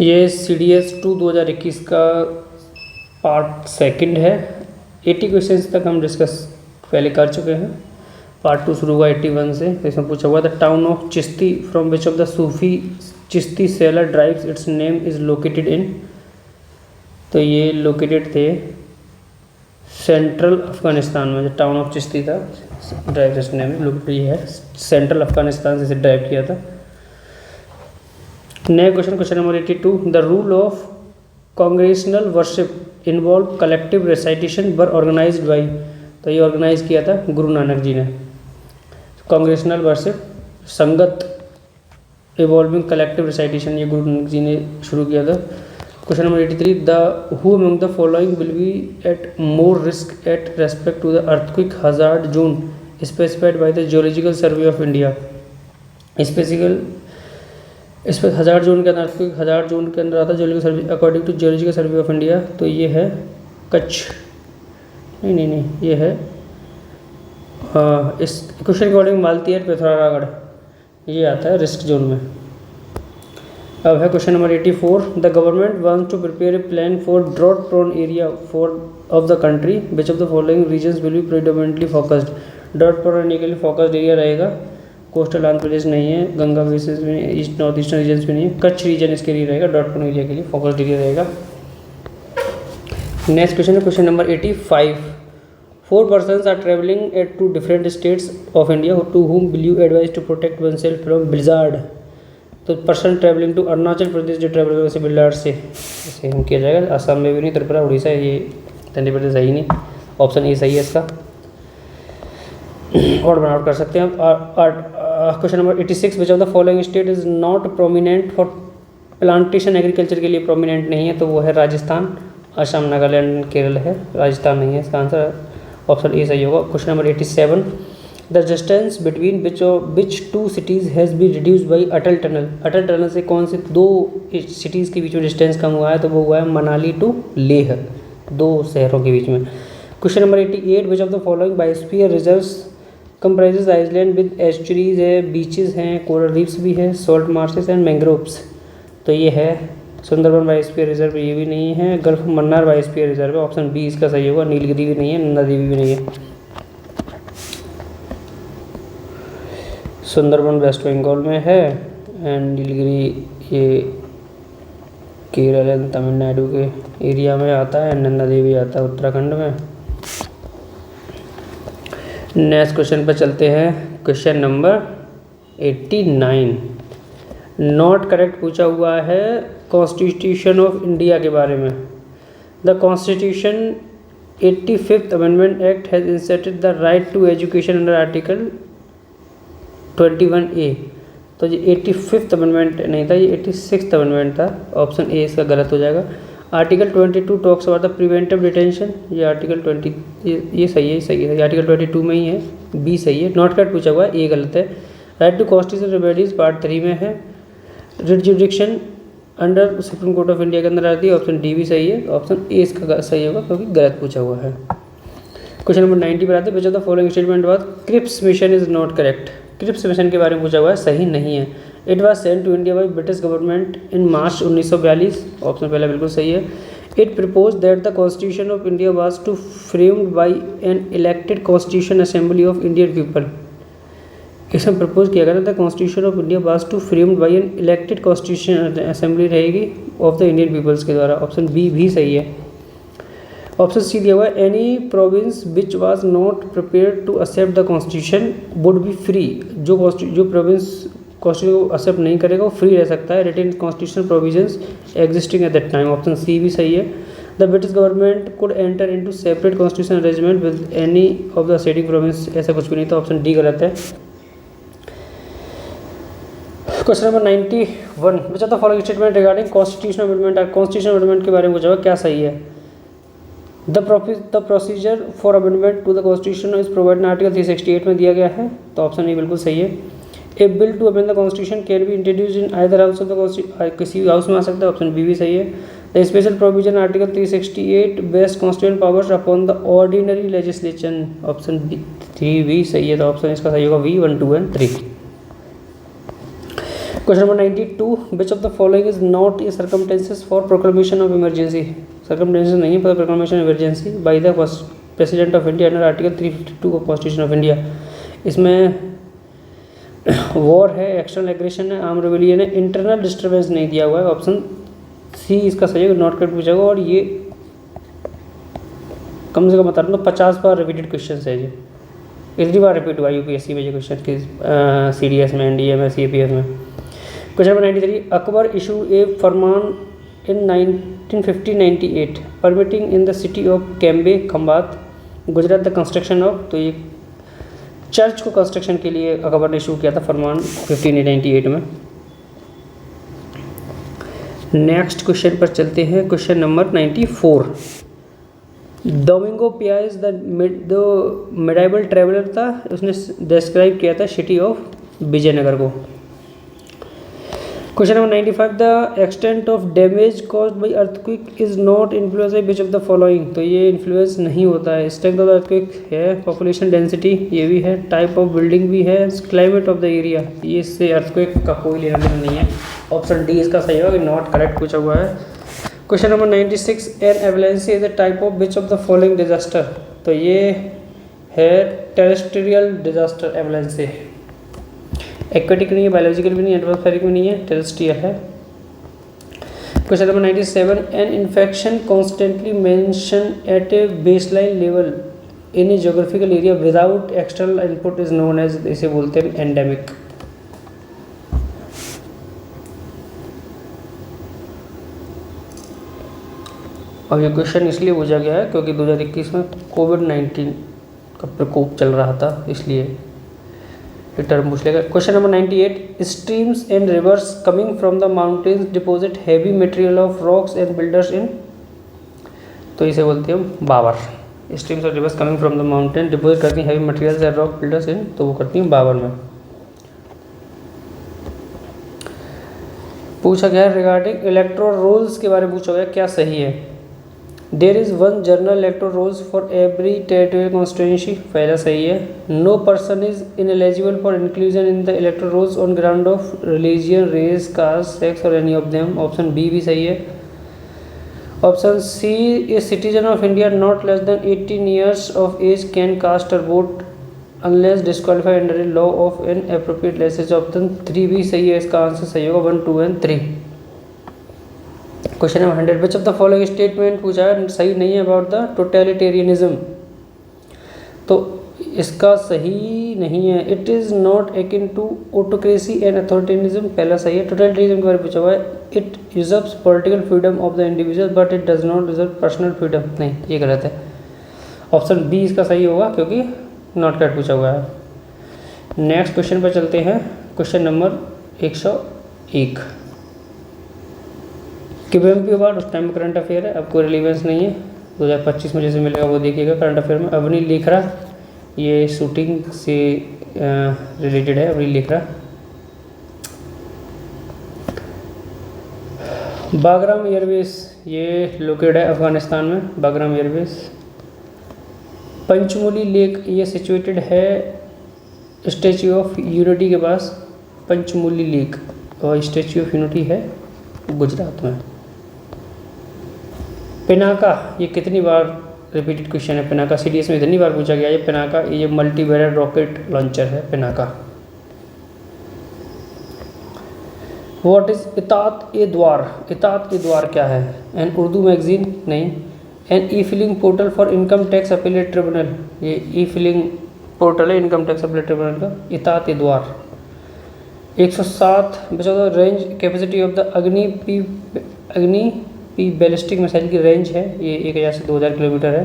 ये CDS-2 2021 का part second है। 80 क्वेश्चंस तक हम डिस्कस पहले कर चुके हैं। पार्ट 2 शुरू हुआ 81 से। तो इसमें पूछा हुआ the town of Chishti from which of the Sufi Chishti seller drives it's name is located in. तो ये लोकेटेड थे सेंट्रल अफगानिस्तान में। जो टाउन ऑफ चिश्ती था ड्राइव इट्स नेम लोकेटेड ये है सेंट्रल अफगानिस्तान से इसे ड्राइव किया था। नया question number 82 the rule of congregational worship involve collective recitation were organised by. तो ये ऑर्गेनाइज किया था गुरु नानक जी ने। Congregational worship sangat involving collective recitation ये गुरु नानक जी ने शुरू किया था। Question number 83 the who among the following will be at more risk at respect to the earthquake hazard zone specified by the geological survey of India. इस पर हज़ार zone के अंदर हज़ार जोन के अंदर आता है geological survey according to geological survey of India. तो ये है कच्छ, नहीं ये है इस क्वेश्चन के अकॉर्डिंग मालती है पिथौरागढ़, ये आता है रिस्क जोन में। अब है question number 84 the government wants to prepare a plan for drought prone area for of the country which of the following regions will be predominantly focused. Drought prone area के लिए focused area रहेगा। Coastal Andhra Pradesh नहीं है, Ganga basis भी नहीं, east north eastern regions भी नहीं है, कच्छ रीजन इसके लिए रहेगा। डॉट कॉम एरिया के लिए फोकस्ड एरिया रहेगा। नेक्स्ट क्वेश्चन है question number 85 4 persons are travelling at two different states of India to whom will you advise to protect oneself from blizzard। तो person travelling to Arunachal Pradesh जो travel करेगा वैसे बिल्लाड़ से इसे हम किया जाएगा। असम में भी नहीं, त्रिपुरा उड़ीसा ये मध्य प्रदेश सही नहीं, ऑप्शन ए सही है इसका। और बनावट कर सकते हैं। Question number 86 which of the following state is not prominent for plantation agriculture के लिए प्रोमिनेंट नहीं है। तो वो है राजस्थान, असम, नागालैंड, केरल है, राजस्थान नहीं है इसका आंसर। ऑप्शन ए सही होगा। Question number 87 the distance between which two cities has be reduced by Atal tunnel. Atal tunnel से कौन से दो सिटीज़ के बीच में डिस्टेंस कम हुआ है। तो वो हुआ है मनाली टू लेह, 2 शहरों के बीच में। Question number 88 which of the following biosphere reserves comprises island with estuaries है, बीचेस हैं, कोरल रीफ्स भी है, सॉल्ट मार्शेस एंड मैंग्रोव्स। तो ये है सुंदरबन बायोस्फीयर रिजर्व, ये भी नहीं है। गल्फ मन्नार बायोस्फीयर रिजर्व है, ऑप्शन बी इसका सही होगा। नीलगिरी भी नहीं है, नंदा देवी भी नहीं है। सुंदरबन वेस्ट बंगाल में है एंड नीलगिरी ये केरल एंड तमिलनाडु के एरिया में आता है, नंदा देवी आता है उत्तराखंड में। नेक्स्ट क्वेश्चन पर चलते हैं। क्वेश्चन नंबर 89 नॉट करेक्ट पूछा हुआ है कॉन्स्टिट्यूशन ऑफ इंडिया के बारे में। The constitution 85th amendment act has inserted the right to education under article 21A। तो ये 85th अमेंडमेंट नहीं था, ये 86th अमेंडमेंट था। ऑप्शन ए इसका गलत हो जाएगा। Article 22 talks about the preventive detention, ये आर्टिकल 20 ये सही है, सही है, ये आर्टिकल 22 में ही है, बी सही है। नॉट करेक्ट पूछा हुआ है, ए गलत है। Right to constitutional remedies part 3 में है। Writ jurisdiction under supreme court of India के अंदर आती है, ऑप्शन डी भी सही है। ऑप्शन ए इसका सही होगा क्योंकि गलत पूछा हुआ है। क्वेश्चन नंबर 90 पर आते हैं which of the following statement बाद Cripps mission is not correct. Cripps mission के बारे में पूछा हुआ है, सही नहीं है। It was sent to India by British government in March 1942, option पहला बिल्कुल सही है। It propose that the constitution of India was to framed by an elected constitution assembly of Indian people. इसमें प्रपोज किया गया था constitution of India was to framed by an elected constitution assembly रहेगी of the Indian peoples के द्वारा, option B भी सही है। ऑप्शन सी दिया हुआ है any province which was not prepared to accept the constitution would be free. जो प्रोविंस कॉन्स्टिट्यूशन को एक्सेप्ट नहीं करेगा वो फ्री रह सकता है। Written constitutional provisions existing at that time, option C भी सही है। The British government could enter into separate constitutional arrangement with any of the setting province, ऐसा कुछ भी नहीं था, ऑप्शन डी गलत है। Question number 91 which of the following statement regarding constitutional amendment और कॉन्स्टिट्यूशनल अमेंडमेंट के बारे में पूछा हुआ क्या सही है। The procedure for amendment to the constitution is provided article 368 में दिया गया है, तो ऑप्शन ए बिल्कुल सही है। A bill to amend the constitution can be introduce in either house of the constitution, किसी हाउस में आ सकता है, ऑप्शन बी भी सही है। The special provision article 368 best constituent powers upon the ordinary legislation, option B भी सही है। तो ऑप्शन इसका सही होगा B 1, 2 and 3। Question number 92, which of the following is not a circumstances for proclamation of emergency. Circumstances नहीं है for proclamation of emergency by the president of India under article 352 of constitution of India. इसमें war है, external aggression है, arm rebellion है, internal disturbance नहीं दिया हुआ है। ऑप्शन सी इसका सही है, नॉट करेक्ट पूछा और ये कम से कम बता रहा हूँ 50 बार रिपीटेड क्वेश्चन है ये, इतनी बार रिपीट हुआ यूपीएससी में ये क्वेश्चन की सीडीएस में, एनडीए में, सीएपीएफ में। Question number 93, Akbar issue A Farman in 1950-98 permitting in the city of Cambay Khambhat Gujarat the construction of. तो ये चर्च को कंस्ट्रक्शन के लिए अकबर ने इशू किया था फरमान 1598 में। नेक्स्ट क्वेश्चन पर चलते हैं, क्वेश्चन नंबर 94, डोमिंगो पियाज द मेडाइवल ट्रेवलर था, उसने डिस्क्राइब किया था सिटी ऑफ विजयनगर को। Question number 95, the extent of damage caused by earthquake is not influence by which of the following. तो ये इन्फ्लुएंस नहीं होता है, स्ट्रेंथ ऑफ द अर्थक्वेक है, पॉपुलेशन डेंसिटी ये भी है, टाइप ऑफ बिल्डिंग भी है, क्लाइमेट ऑफ द एरिया, ये इससे अर्थक्वेक का कोई लेना देना नहीं है। ऑप्शन डी इसका सही होगा, नॉट करेक्ट पूछा हुआ है। Question number 96, an avalanche is the type of which of the following disaster. तो ये है टेरेस्ट्रियल डिजास्टर एवलेंसी, एक्वेटिक नहीं है, बायोलॉजिकल भी नहीं है, एटमॉस्फेरिक भी नहीं है, टेरेस्ट्रियल है। Question number 97, an infection constantly maintained at a baseline level in a geographical area without external input is known as, इसे बोलते हैं एंडेमिक। और ये क्वेश्चन इसलिए पूछा गया है क्योंकि 2021 में कोविड-19 का प्रकोप चल रहा था, इसलिए ये टर्म पूछ लेगा। Question number 98, streams and rivers coming from the mountains deposit heavy material of rocks and boulders in. तो इसे बोलते हैं बावर। स्ट्रीम्स और rivers coming from the mountain deposit करती हैं heavy materials and rock boulders in, तो वो करती हैं बावर में। पूछा गया है रिगार्डिंग इलेक्ट्रो रोल्स के बारे में पूछा गया, क्या सही है। There is one general electoral rolls for every territorial constituency, पहला सही है। No person is ineligible for inclusion in the electoral rolls on ground of religion, race, caste, sex or any of them, option B भी सही है। Option C, a citizen of India not less than 18 years of age can cast or vote unless disqualified under a law of an appropriate licence, option 3 भी सही है, इसका answer सही होगा 1, 2 and 3। Question number 100, which of the following statement पूछा है सही नहीं है अबाउट द टोटलिटेरियनिज्म। तो इसका सही नहीं है, it is not akin to autocracy and authoritarianism, पहला सही है। टोटलिटेरियनिज्म के बारे में पूछा हुआ है, it users political freedom of the individual but it does not reserve personal freedom, नहीं ये गलत है। ऑप्शन बी इसका सही होगा क्योंकि नॉट करेक्ट पूछा हुआ है। नेक्स्ट क्वेश्चन पर चलते हैं, क्वेश्चन नंबर 101, KPMG अवार्ड उस टाइम में करंट अफेयर है, अब कोई रिलीवेंस नहीं है, 2025 में जैसे मिलेगा वो देखिएगा करंट अफेयर में। अवनी लेखरा, ये शूटिंग से रिलेटेड है, अवनी लेखरा। बागराम एयरवेज ये लोकेटेड है अफगानिस्तान में, बागराम एयरवेज। पंचमोली लेक ये सिचुएटेड है स्टैच्यू ऑफ यूनिटी के पास, पंचमोली लेक, और स्टैच्यू ऑफ यूनिटी है गुजरात में। पिनाका ये कितनी बार रिपीटेड क्वेश्चन है, पिनाका सीडीएस में इतनी बार पूछा गया है। पिनाका ये मल्टी बैरल रॉकेट लॉन्चर है Pinaka. What is ITAT A Dwar, ITAT ए द्वार क्या है, एन उर्दू मैगजीन नहीं, an e filing portal for income tax appellate tribunal, ये ई फिलिंग पोर्टल है इनकम टैक्स अपीलेट ट्रिब्यूनल का। इतात ए द्वार 107 बचा range capacity of the Agni P ballistic missile की रेंज है, ये 1000 से 2000 किलोमीटर है।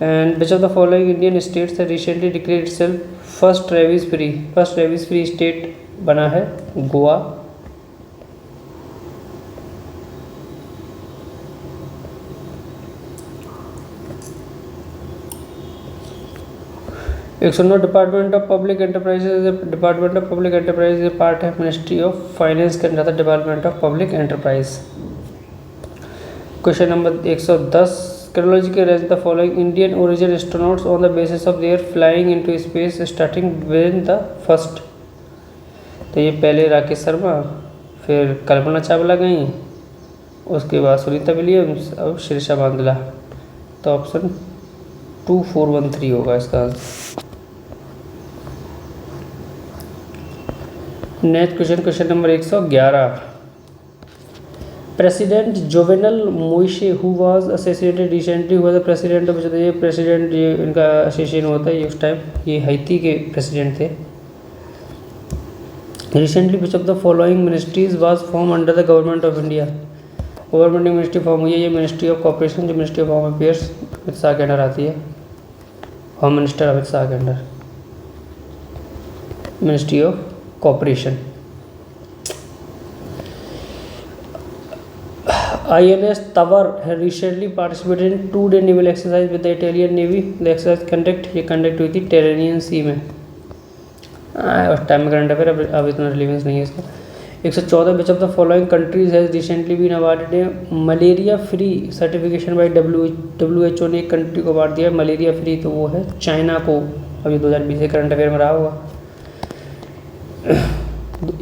And which of the following Indian states recently declared itself first rabies free state बना है Goa. Department of public enterprises, department of public enterprise part है ministry of finance के अंदर department of public enterprise. Question number 110, chronological range the following Indian origin astronauts on the basis of their flying into space starting with the first. तो तो ये पहले राकेश शर्मा, फिर कल्पना चावला गई, उसके बाद सुनीता विलियम्स, अब शीर्षा बांदला। तो ऑप्शन 2413 होगा इसका answer. Next question number 111। President Jovenel मोइसे who was assassinated recently हुआ द प्रेसिडेंट ऑफ, ये प्रेसिडेंट, ये इनका असेसिनेशन होता है उस टाइम, ये हैती के प्रेसिडेंट थे। Recently which of the following ministries was form under the government of India. Government ministry form हुई है ये मिनिस्ट्री ऑफ कॉपरेशन, जो ministry of home affairs Amit Shah के अंडर आती है। होम मिनिस्टर अमित शाह के under ministry of corporation. INS Tavar had recently participated in 2-day naval exercise with the Italian Navy. The exercise ये conduct हुई थी टेरेनियन सी में। उस टाइम में करंट अफेयर, अब इतना रिलेवेंस नहीं है इसका। 114 which of the following countries has recently been awarded malaria free certification by WHO ने एक कंट्री को अवार्ड दिया मलेरिया फ्री, तो वो है चाइना को। अभी 2020 से करंट अफेयर में रहा होगा।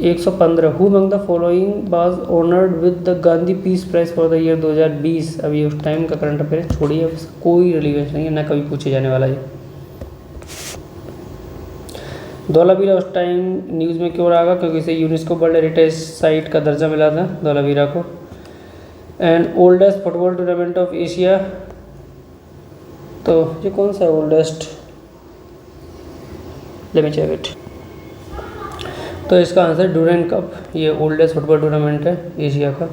115 who among the following was honoured with the Gandhi peace prize for the year 2020। अभी उस टाइम का करंट अफेयर छोड़िए, कोई रिलेवेंस नहीं है, ना कभी पूछे जाने वाला है। धौलावीरा उस टाइम न्यूज़ में क्यों रहा, क्योंकि इसे यूनेस्को वर्ल्ड हेरिटेज साइट का दर्जा मिला था धौलावीरा को। And oldest football tournament of Asia, तो ये कौन सा है oldest, let me check it. तो इसका आंसर डूरेंट कप, ये ओल्डेस्ट फुटबॉल टूर्नामेंट है एशिया का।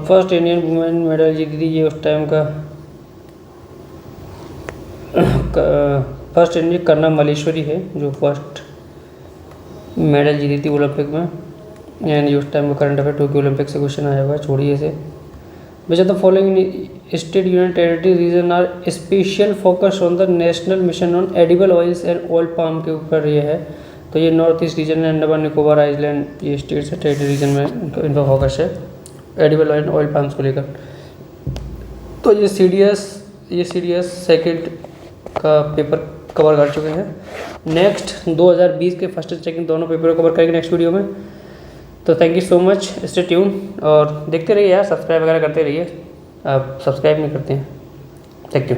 फर्स्ट इंडियन वुमेन मेडल जीती थी ये उस टाइम का फर्स्ट इंडियन करना मलेश्वरी है, जो फर्स्ट मेडल जीती थी ओलंपिक में। एंड उस टाइम का करंट अफेयर टोक्यो ओलंपिक से क्वेश्चन आया हुआ है, छोड़िए इसे। Which of the following state union territory region are special focus on the national mission on edible oils and oil palm के ऊपर ये है। तो ये नॉर्थ ईस्ट रीजन है, अंडमान निकोबार आइलैंड, ये स्टेट्स है टेरिटरी रीजन में इनका फोकस है एडिबल ऑयल ऑयल पाम्स को लेकर। तो ये CDS सेकेंड का पेपर कवर कर चुके हैं। नेक्स्ट 2020 के फर्स्ट एंड सेकंड दोनों पेपर कवर करेंगे नेक्स्ट वीडियो में। तो thank you so much, stay tune और देखते रहिए यार, सब्सक्राइब वगैरह करते रहिए, आप सब्सक्राइब नहीं करते हैं। Thank you.